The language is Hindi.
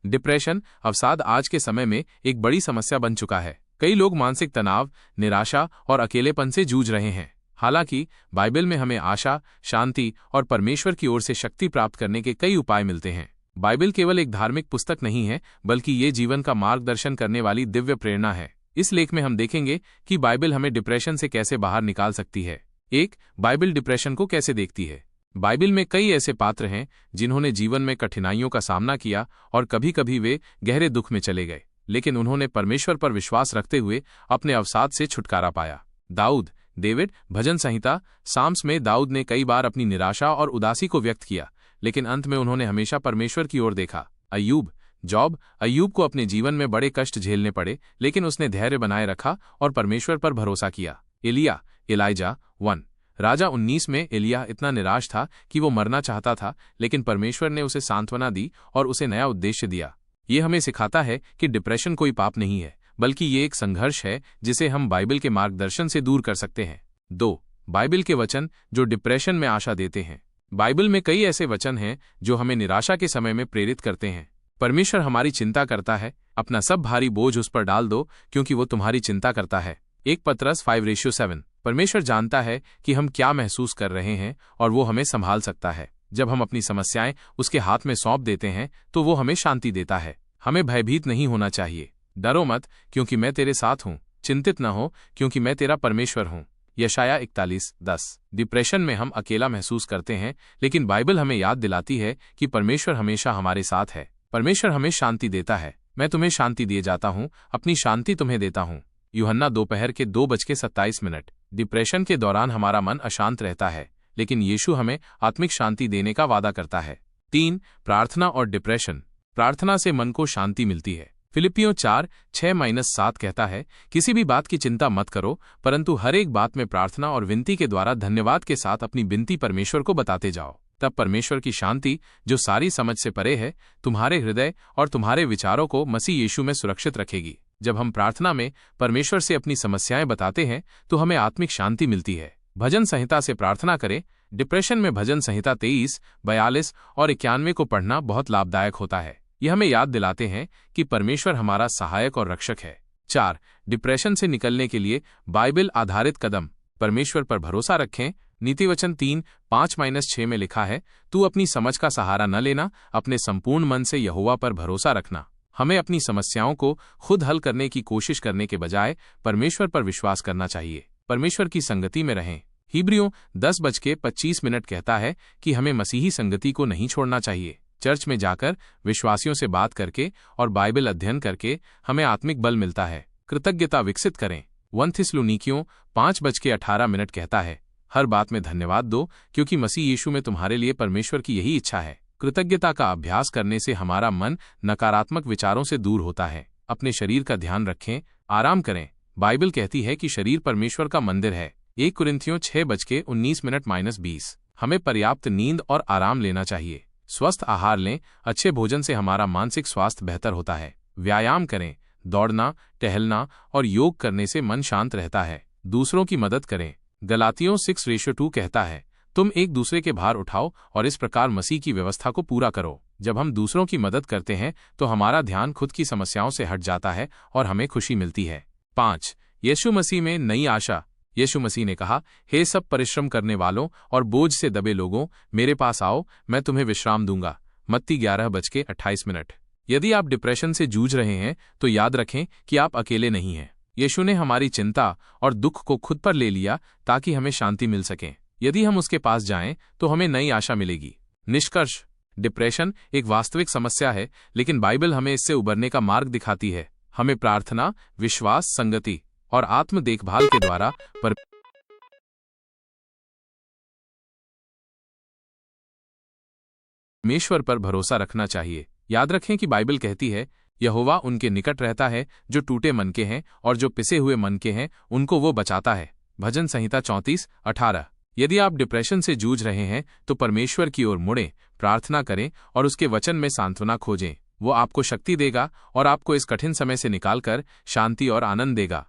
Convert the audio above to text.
डिप्रेशन, अवसाद आज के समय में एक बड़ी समस्या बन चुका है। कई लोग मानसिक तनाव, निराशा और अकेलेपन से जूझ रहे हैं। हालांकि बाइबल में हमें आशा, शांति और परमेश्वर की ओर से शक्ति प्राप्त करने के कई उपाय मिलते हैं। बाइबल केवल एक धार्मिक पुस्तक नहीं है, बल्कि ये जीवन का मार्गदर्शन करने वाली दिव्य प्रेरणा है। इस लेख में हम देखेंगे कि बाइबल हमें डिप्रेशन से कैसे बाहर निकाल सकती है। बाइबल डिप्रेशन को कैसे देखती है। बाइबल में कई ऐसे पात्र हैं जिन्होंने जीवन में कठिनाइयों का सामना किया और कभी कभी वे गहरे दुख में चले गए, लेकिन उन्होंने परमेश्वर पर विश्वास रखते हुए अपने अवसाद से छुटकारा पाया। दाऊद, डेविड, भजन संहिता, साम्स में दाऊद ने कई बार अपनी निराशा और उदासी को व्यक्त किया, लेकिन अंत में उन्होंने हमेशा परमेश्वर की ओर देखा। अय्यूब को अपने जीवन में बड़े कष्ट झेलने पड़े, लेकिन उसने धैर्य बनाए रखा और परमेश्वर पर भरोसा किया। एलिय्याह 1 राजा 19 में एलिय्याह इतना निराश था कि वो मरना चाहता था, लेकिन परमेश्वर ने उसे सांत्वना दी और उसे नया उद्देश्य दिया। ये हमें सिखाता है कि डिप्रेशन कोई पाप नहीं है, बल्कि ये एक संघर्ष है जिसे हम बाइबल के मार्गदर्शन से दूर कर सकते हैं। 2 बाइबल के वचन जो डिप्रेशन में आशा देते हैं। बाइबल में कई ऐसे वचन हैं जो हमें निराशा के समय में प्रेरित करते हैं। परमेश्वर हमारी चिंता करता है, अपना सब भारी बोझ उस पर डाल दो, क्योंकि वो तुम्हारी चिंता करता है। 1 पतरस 5:7 परमेश्वर जानता है कि हम क्या महसूस कर रहे हैं और वो हमें संभाल सकता है। जब हम अपनी समस्याएं उसके हाथ में सौंप देते हैं तो वो हमें शांति देता है। हमें भयभीत नहीं होना चाहिए। डरो मत, क्योंकि मैं तेरे साथ हूं। चिंतित न हो, क्योंकि मैं तेरा परमेश्वर हूं। यशायाह 41:10 डिप्रेशन में हम अकेला महसूस करते हैं, लेकिन बाइबल हमें याद दिलाती है कि परमेश्वर हमेशा हमारे साथ है। परमेश्वर हमें शांति देता है। मैं तुम्हें शांति दिए जाता हूं, अपनी शांति तुम्हें देता हूं। यूहन्ना दोपहर के 2:27 डिप्रेशन के दौरान हमारा मन अशांत रहता है, लेकिन यीशु हमें आत्मिक शांति देने का वादा करता है। 3 प्रार्थना और डिप्रेशन। प्रार्थना से मन को शांति मिलती है। फिलिपियों 4:6-7 कहता है, किसी भी बात की चिंता मत करो, परंतु हर एक बात में प्रार्थना और विनती के द्वारा धन्यवाद के साथ अपनी विनती परमेश्वर को बताते जाओ। तब परमेश्वर की शांति, जो सारी समझ से परे है, तुम्हारे हृदय और तुम्हारे विचारों को मसीह यीशु में सुरक्षित रखेगी। जब हम प्रार्थना में परमेश्वर से अपनी समस्याएं बताते हैं तो हमें आत्मिक शांति मिलती है। भजन संहिता से प्रार्थना करें। डिप्रेशन में भजन संहिता 23, 42 और 91 को पढ़ना बहुत लाभदायक होता है। यह हमें याद दिलाते हैं कि परमेश्वर हमारा सहायक और रक्षक है। 4 डिप्रेशन से निकलने के लिए बाइबल आधारित कदम। परमेश्वर पर भरोसा रखें। नीतिवचन 3:5-6 में लिखा है, तू अपनी समझ का सहारा न लेना, अपने संपूर्ण मन से यहोवा पर भरोसा रखना। हमें अपनी समस्याओं को खुद हल करने की कोशिश करने के बजाय परमेश्वर पर विश्वास करना चाहिए। परमेश्वर की संगति में रहें। हिब्रियों 10:25 कहता है कि हमें मसीही संगति को नहीं छोड़ना चाहिए। चर्च में जाकर विश्वासियों से बात करके और बाइबल अध्ययन करके हमें आत्मिक बल मिलता है। कृतज्ञता विकसित करें। 1 थिस्सलुनीकियों 5:18 कहता है, हर बात में धन्यवाद दो, क्योंकि मसीह यीशु में तुम्हारे लिए परमेश्वर की यही इच्छा है। कृतज्ञता का अभ्यास करने से हमारा मन नकारात्मक विचारों से दूर होता है। अपने शरीर का ध्यान रखें, आराम करें। बाइबल कहती है कि शरीर परमेश्वर का मंदिर है। 1 कुरिन्थियों 6:19-20 हमें पर्याप्त नींद और आराम लेना चाहिए। स्वस्थ आहार लें। अच्छे भोजन से हमारा मानसिक स्वास्थ्य बेहतर होता है। व्यायाम करें। दौड़ना, टहलना और योग करने से मन शांत रहता है। दूसरों की मदद करें। गलातियों 6:2 कहता है, तुम एक दूसरे के भार उठाओ और इस प्रकार मसीह की व्यवस्था को पूरा करो। जब हम दूसरों की मदद करते हैं तो हमारा ध्यान खुद की समस्याओं से हट जाता है और हमें खुशी मिलती है। 5 यीशु मसीह में नई आशा। यीशु मसीह ने कहा, हे सब परिश्रम करने वालों और बोझ से दबे लोगों, मेरे पास आओ, मैं तुम्हें विश्राम दूंगा। मत्ती 11:28 यदि आप डिप्रेशन से जूझ रहे हैं तो याद रखें कि आप अकेले नहीं हैं। यीशु ने हमारी चिंता और दुख को खुद पर ले लिया ताकि हमें शांति मिल सके। यदि हम उसके पास जाएं तो हमें नई आशा मिलेगी। निष्कर्ष, डिप्रेशन एक वास्तविक समस्या है, लेकिन बाइबल हमें इससे उबरने का मार्ग दिखाती है। हमें प्रार्थना, विश्वास, संगति और आत्म देखभाल के द्वारा परमेश्वर पर भरोसा रखना चाहिए। याद रखें कि बाइबल कहती है, यहोवा उनके निकट रहता है जो टूटे मन के हैं और जो पिसे हुए मन के हैं उनको वो बचाता है। भजन संहिता 34:18 यदि आप डिप्रेशन से जूझ रहे हैं तो परमेश्वर की ओर मुड़ें, प्रार्थना करें और उसके वचन में सांत्वना खोजें। वो आपको शक्ति देगा और आपको इस कठिन समय से निकालकर शांति और आनंद देगा।